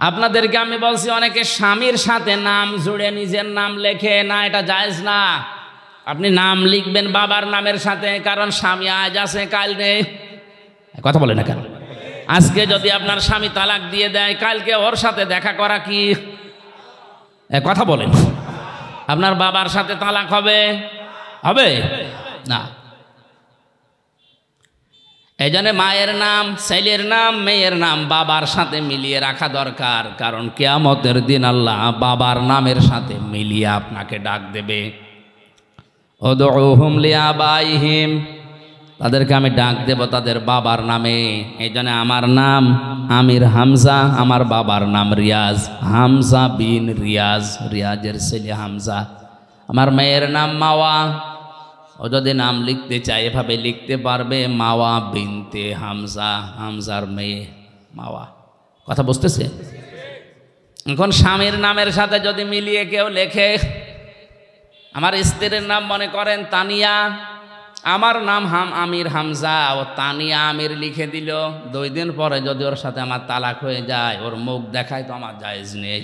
আপনাদেরকে আমি বলছি অনেকে স্বামীর সাথে নাম জুড়ে নিজের নাম লেখে না, এটা জায়েজ না। আপনি নাম লিখবেন বাবার নামের সাথে, কারণ স্বামী আজ আছে কাল নেই। কথা বলে না কেন? আজকে যদি আপনার স্বামী তালাক দিয়ে দেয়, কালকে ওর সাথে দেখা করা কি? কথা বলেন। আপনার বাবার সাথে তালাক হবে হবে না। এই জন্য মায়ের নাম, ছেলের নাম, মেয়ের নাম বাবার সাথে মিলিয়ে রাখা দরকার, কারণ কিয়ামতের দিন আল্লাহ বাবার নামের সাথে মিলিয়ে আপনাকে ডাক দেবে। উদউহুম লিআবাইহিম, তাদেরকে আমি ডাক দেব তাদের বাবার নামে। এই জন্য আমার নাম আমির হামজা, আমার বাবার নাম রিয়াজ, হামজা বিন রিয়াজ, রিয়াজের ছেলে হামজা। আমার মেয়ের নাম মাওয়া, ও যদি নাম লিখতে চায় এভাবে লিখতে পারবে, মাওয়া বিনতে হামজা, হামজার মেয়ে মাওয়া। কথা বুঝতেছে? এখন স্বামীর নামের সাথে যদি মিলিয়ে কেউ লেখে, আমার স্ত্রীর নাম মনে করেন তানিয়া, আমার নাম আমির হামজা, ও তানিয়া আমির লিখে দিল। 2 দিন পরে যদি ওর সাথে আমার তালাক হয়ে যায়, ওর মুখ দেখায় তো আমার জায়েজ নেই।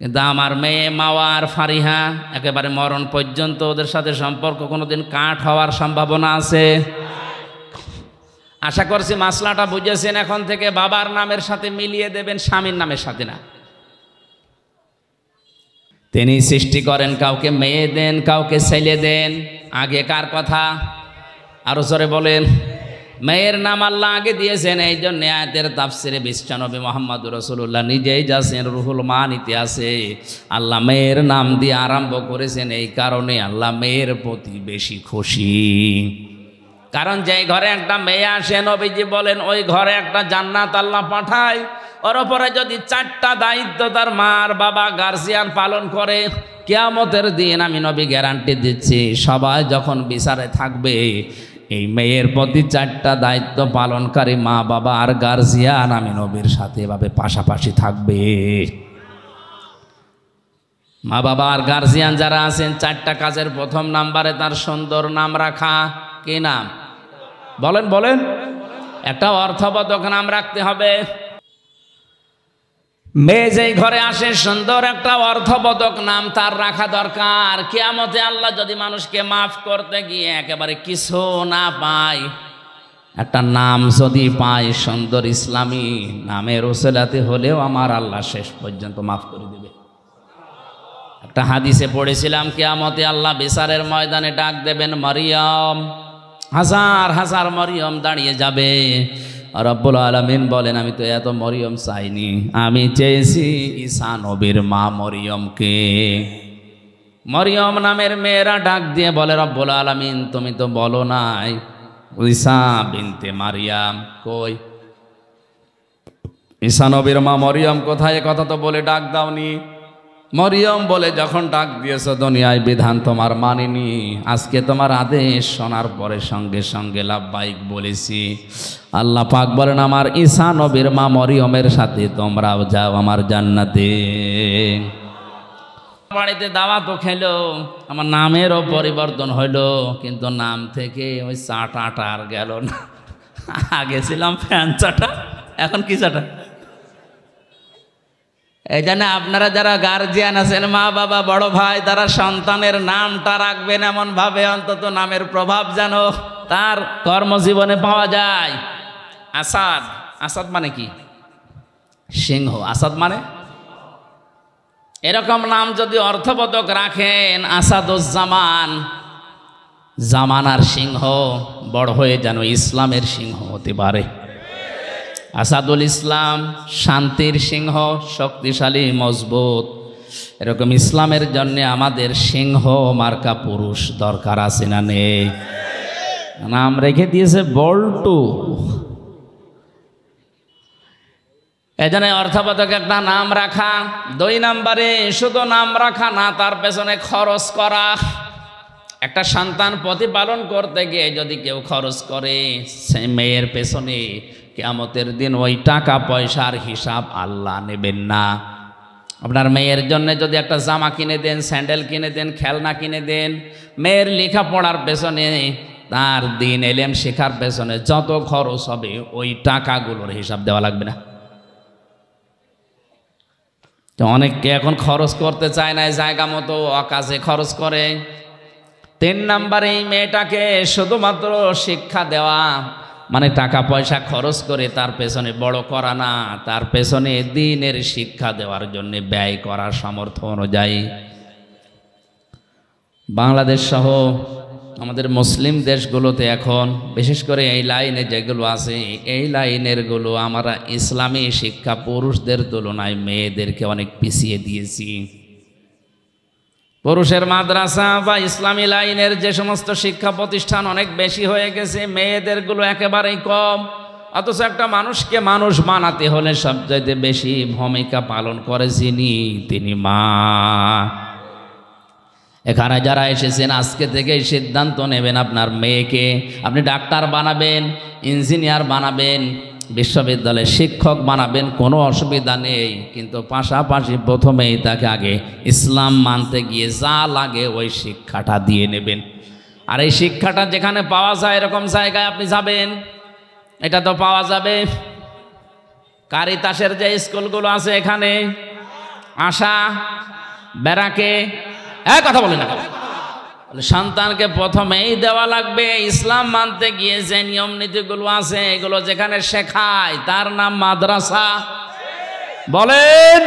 কিন্তু আমার মেয়ে মাওয়া আর ফারিহা একেবারে মরণ পর্যন্ত ওদের সাথে সম্পর্ক কোনোদিন কাট হওয়ার সম্ভাবনা আছে। আশা করছি মাসলাটা বুঝেছেন। এখন থেকে বাবার নামের সাথে মিলিয়ে দেবেন, স্বামীর নামের সাথে না। তিনি সৃষ্টি করেন, কাউকে মেয়ে দেন, কাউকে ছেলে দেন। আগেকার কথা আরো জোরে বলেন। মেয়ের নাম আল্লাহ আগে দিয়েছেন, এই জন্য আয়াতের তাফসিরে বিশ্বনবী মুহাম্মদুর রাসূলুল্লাহ নিজেই যাচ্ছেন, রুহুল মানিতে আছে আল্লাহ মেয়ের নাম দিয়ে আরম্ভ করেছেন। এই কারণে আল্লাহ মেয়ের প্রতি বেশি খুশি, কারণ যেই ঘরে একটা মেয়ে আসে নবীজি বলেন ওই ঘরে একটা জান্নাত আল্লাহ পাঠায়। ওর ওপরে যদি 4টা দায়িত্ব তার মার বাবা গার্জিয়ান পালন করে, কিয়ামতের দিন আমি নবী গ্যারান্টি দিচ্ছি, সবাই যখন বিচারে থাকবে এই মেয়ের প্রতি 4টা দায়িত্ব পালনকারী মা বাবা আর গার্জিয়ান আমি নবীর সাথে এভাবে পাশাপাশি থাকবে। মা বাবা আর গার্জিয়ান যারা আছেন, 4টা কাজের প্রথম নাম্বারে তার সুন্দর নাম রাখা। কি নাম? বলেন বলেন। একটা অর্থবোধক নাম রাখতে হবে। মেয়ে যেই ঘরে আসে সুন্দর একটা অর্থবোধক নাম তার রাখা দরকার। কিয়ামতে আল্লাহ যদি মানুষকে মাফ করতে গিয়ে একেবারে কিছু না পায়, একটা নাম যদি পায় সুন্দর ইসলামী নামের ওসিলাতে হলেও আমার আল্লাহ শেষ পর্যন্ত মাফ করে দেবে। একটা হাদিসে পড়েছিলাম, কিয়ামতে আল্লাহ বিচারের ময়দানে ডাক দেবেন মরিয়ম, হাজার হাজার মরিয়ম দাঁড়িয়ে যাবে। রব্বুল আলামিন বলেন আমি তো এত মরিয়ম চাইনি, আমি চেয়েছি ঈসা নবীর মা মরিয়মকে। মরিয়ম নামের মেয়েরা ডাক দিয়ে বলে রব্বুল আলামিন তুমি তো বলো নাই ঈসা বিনতে মারিয়াম কই, ঈসা নবীর মা মরিয়ম কোথায়, কথা তো বলে ডাক দাওনি। মরিয়ম বলে যখন ডাক দিয়েছ দুনিয়ায় বিধান তোমার মানিনি, আজকে তোমার আদেশ শোনার পরে সঙ্গে সঙ্গে লাব্বাইক বলেছি। আল্লাহ পাক বলেন আমার ঈসা নবীর মা মরিয়মের সাথে তোমরাও যাও আমার জান্নাতে। বাড়িতে দাওয়াত খেলো, আমার নামেরও পরিবর্তন হইলো, কিন্তু নাম থেকে ওই চাটাটা আর গেল না। আগে ছিলাম ফ্যান চাটা, এখন কি চাটা। এই জন্য আপনারা যারা গার্জিয়ান আছেন, মা বাবা বড় ভাই, তারা সন্তানের নামটা রাখবেন এমন ভাবে অন্তত নামের প্রভাব যেন তার কর্মজীবনে পাওয়া যায়। আসাদ, আসাদ মানে কি? সিংহ। আসাদ মানে এরকম নাম যদি অর্থবোধক রাখেন, আসাদুজ্জামান, জামানার সিংহ, বড় হয়ে যেন ইসলামের সিংহ হতে পারে। আসাদুল ইসলাম, শান্তির সিংহ, শক্তিশালী মজবুত। এরকম ইসলামের জন্য আমাদের সিংহ মার্কা পুরুষ দরকার আছে না নেই? নাম রেখে দিয়েছে বল্টু। এজন্য অর্থবোধক একটা নাম রাখা। 2 নম্বরে শুধু নাম রাখা না, তার পেছনে খরচ করা। একটা সন্তান প্রতিপালন করতে গিয়ে যদি কেউ খরচ করে সে মেয়ের পেছনে, কিয়ামতের দিন ওই টাকা পয়সার হিসাব আল্লাহ নেবেন না। আপনার মেয়ের জন্য যদি একটা জামা কিনে দেন, স্যান্ডেল কিনে দেন, খেলনা কিনে দেন, মেয়ের লেখাপড়ার পেছনে, তার দিন এলেম শেখার পেছনে যত খরচ হবে ওই টাকাগুলোর হিসাব দেওয়া লাগবে না? তো অনেককে এখন খরচ করতে চায় না, জায়গা মতো অকাজে খরচ করে। 3 নম্বরে এই মেয়েটাকে শুধুমাত্র শিক্ষা দেওয়া, মানে টাকা পয়সা খরচ করে তার পেছনে বড় করা না, তার পেছনে দ্বীনের শিক্ষা দেওয়ার জন্য ব্যয় করার সামর্থ্য অনুযায়ী। বাংলাদেশ সহ আমাদের মুসলিম দেশগুলোতে এখন বিশেষ করে এই লাইনে যেগুলো আছে, এই লাইনেরগুলো আমরা ইসলামী শিক্ষা পুরুষদের তুলনায় মেয়েদেরকে অনেক পিছিয়ে দিয়েছি। পুরুষের মাদ্রাসা বা ইসলামী লাইনের যে সমস্ত শিক্ষা প্রতিষ্ঠান অনেক বেশি হয়ে গেছে, মেয়েদেরগুলো একেবারেই কম। অথচ একটা মানুষকে মানুষ বানাতে হলে সবচাইতে বেশি ভূমিকা পালন করে তিনি মা। এখানে যারা এসেছেন আজকে থেকে সিদ্ধান্ত নেবেন আপনার মেয়েকে আপনি ডাক্তার বানাবেন, ইঞ্জিনিয়ার বানাবেন, বিশ্ববিদ্যালয়ের শিক্ষক বানাবেন, কোনো অসুবিধা নেই। কিন্তু পাশাপাশি প্রথমেই তাকে আগে ইসলাম মানতে গিয়ে যা লাগে ওই শিক্ষাটা দিয়ে নেবেন। আর এই শিক্ষাটা যেখানে পাওয়া যায় এরকম জায়গায় আপনি যাবেন, এটা তো পাওয়া যাবে। কারিতাসের যে স্কুলগুলো আছে এখানে, আশা, ব্যারাকে, কথা বলে না, সন্তানকে প্রথমেই দেওয়া লাগবে ইসলাম মানতে গিয়ে যে নিয়ম নীতিগুলো আছে এগুলো যেখানে শেখায় তার নাম মাদ্রাসা। বলেন,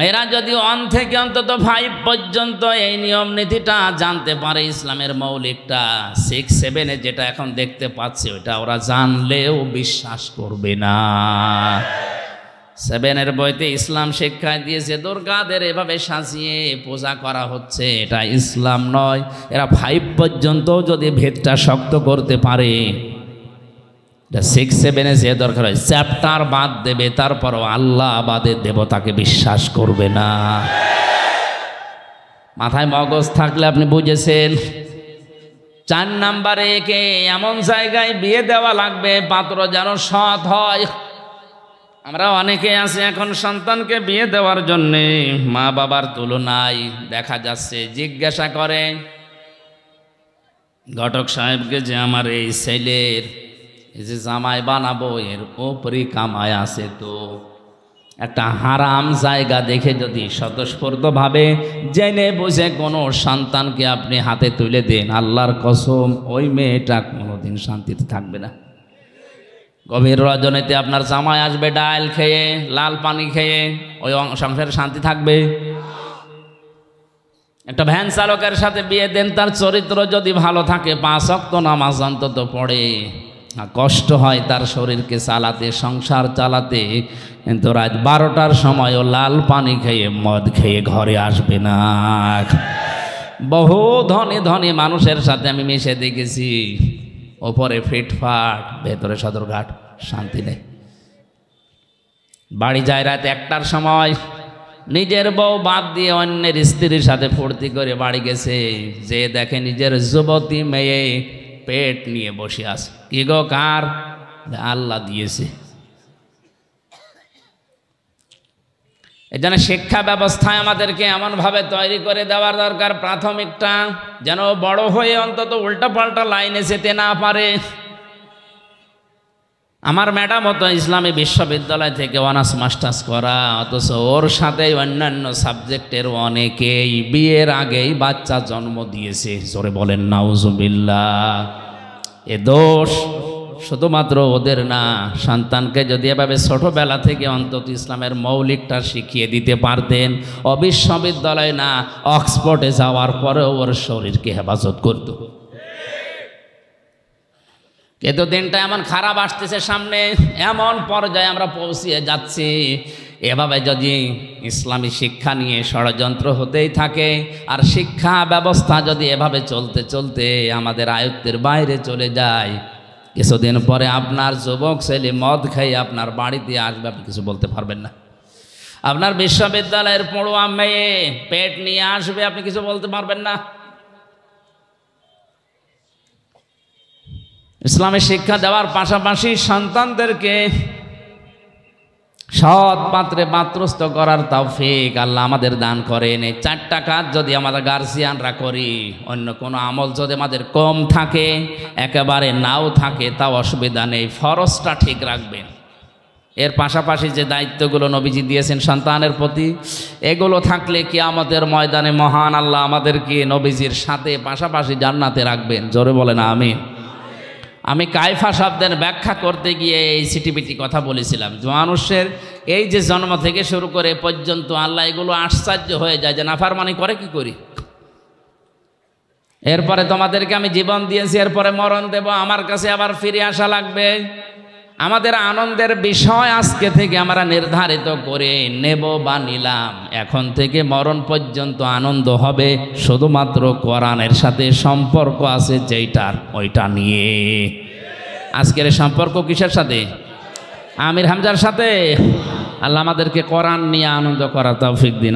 এরা যদি 1 থেকে অন্তত 5 পর্যন্ত এই নিয়ম নীতিটা জানতে পারে, ইসলামের মৌলিকটা 6, 7-এ যেটা এখন দেখতে পাচ্ছি ওটা ওরা জানলেও বিশ্বাস করবে না। 7-এর বইতে ইসলাম শিক্ষায় দিয়েছে দুর্গাদের এভাবে সাজিয়ে পূজা করা হচ্ছে, এটা ইসলাম নয়। এরা 5 পর্যন্ত যদি ভেদটা শক্ত করতে পারে, 6, 7-এ যে দরকার হয় চ্যাপ্টার বাদ দেবে, তারপরও আল্লাহ বাদে দেবতাকে বিশ্বাস করবে না। মাথায় মগজ থাকলে আপনি বুঝেছেন। 4 নম্বরে একে এমন জায়গায় বিয়ে দেওয়া লাগবে পাত্র যেন সৎ হয়। আমরা অনেকে আছি এখন সন্তানকে বিয়ে দেওয়ার জন্যে মা বাবার তুলনায় দেখা যাচ্ছে জিজ্ঞাসা করে ঘটক সাহেবকে যে আমার এই ছেলের এই যে জামাই বানাবো এর ওপরই কামাই আছে, তো একটা হারাম জায়গা দেখে যদি স্বতঃস্ফূর্তভাবে জেনে বুঝে কোনো সন্তানকে আপনি হাতে তুলে দেন, আল্লাহর কসম ওই মেয়েটা কোনোদিন শান্তিতে থাকবে না। গভীর রজনীতে আপনার জামাই আসবে ডাল খেয়ে, লাল পানি খেয়ে, ওই সংসারে শান্তি থাকবে? একটা ভ্যান চালকের সাথে বিয়ে দেন, তার চরিত্র যদি ভালো থাকে, 5 ওয়াক্ত নামাজ অন্তত পড়ে, কষ্ট হয় তার শরীরকে চালাতে, সংসার চালাতে, কিন্তু রাত 12টার সময় ও লাল পানি খেয়ে মদ খেয়ে ঘরে আসবে না। বহু ধনী ধনী মানুষের সাথে আমি মিশে দেখেছি, ওপরে ফিটফাট, ভেতরে সদরঘাট, শান্তি নেই। বাড়ি যায় রাত 1টার সময়, নিজের বউ বাদ দিয়ে অন্যের স্ত্রীর সাথে ফুর্তি করে বাড়ি গেছে, যে দেখে নিজের যুবতী মেয়ে পেট নিয়ে বসে আছে। কি গো, কার? আল্লাহ দিয়েছে। এজন্য শিক্ষা ব্যবস্থায় আমাদেরকে এমনভাবে তৈরি করে দেওয়ার দরকার, প্রাথমিকটা যেন বড় হয়ে অন্তত উল্টাপাল্টা লাইনে যেতে না পারে। আমার ম্যাডাম তো ইসলামী বিশ্ববিদ্যালয় থেকে অনার্স মাস্টার্স করা, অথচ ওর সাথে অন্যান্য সাবজেক্টের অনেকেই বিয়ের আগেই বাচ্চা জন্ম দিয়েছে। জোরে বলেন নাউজুবিল্লাহ। এ দোষ শুধুমাত্র ওদের না, সন্তানকে যদি এভাবে ছোটবেলা থেকে অন্তত ইসলামের মৌলিকটা শিখিয়ে দিতে পারতেন, বিশ্ববিদ্যালয় না অক্সফোর্ডে যাওয়ার পরেও ওর শরীরকে হেফাজত করত। কিন্তু দিনটা এমন খারাপ আসতেছে সামনে, এমন পর্যায়ে আমরা পৌঁছিয়ে যাচ্ছি, এভাবে যদি ইসলামী শিক্ষা নিয়ে ষড়যন্ত্র হতেই থাকে আর শিক্ষা ব্যবস্থা যদি এভাবে চলতে চলতে আমাদের আয়ত্তের বাইরে চলে যায়, কিছুদিন পরে আপনার যুবক ছেলে মদ খেয়ে আপনার বাড়িতে আসবে, আপনি কিছু বলতে পারবেন না। আপনার বিশ্ববিদ্যালয়ের পড়ুয়া মেয়ে পেট নিয়ে আসবে, আপনি কিছু বলতে পারবেন না। ইসলামের শিক্ষা দেওয়ার পাশাপাশি সন্তানদেরকে সৎ পাত্রে পাত্রস্থ করার তৌফিক আল্লাহ আমাদের দান করেন। এই 4টা কাজ যদি আমাদের গার্জিয়ানরা করি, অন্য কোনো আমল যদি আমাদের কম থাকে, একেবারে নাও থাকে, তাও অসুবিধা নেই, ফরজটা ঠিক রাখবেন। এর পাশাপাশি যে দায়িত্বগুলো নবীজি দিয়েছেন সন্তানের প্রতি, এগুলো থাকলে কিয়ামতের ময়দানে মহান আল্লাহ আমাদেরকে নবীজির সাথে পাশাপাশি জান্নাতে রাখবেন। জোরে বলেন আমিন। আমি কায়ফা শব্দের ব্যাখ্যা করতে গিয়ে এই সিটিপিটি কথা বলেছিলাম। মানুষের এই যে জন্ম থেকে শুরু করে পর্যন্ত আল্লাহ এগুলো আশ্চর্য হয়ে যায় যে নাফরমানি করে কি করি। এরপরে তোমাদেরকে আমি জীবন দিয়েছি, এরপরে মরণ দেব, আমার কাছে আবার ফিরে আসা লাগবে। আমাদের আনন্দের বিষয় আজকে থেকে আমরা নির্ধারিত করে নেব বা নিলাম, এখন থেকে মরণ পর্যন্ত আনন্দ হবে শুধুমাত্র কোরআনের সাথে সম্পর্ক আছে যেইটার, ওইটা নিয়ে। আজকের সম্পর্ক কিসের সাথে? আমির হামজার সাথে। আল্লাহ আমাদেরকে কোরআন নিয়ে আনন্দ করার তৌফিক দিন।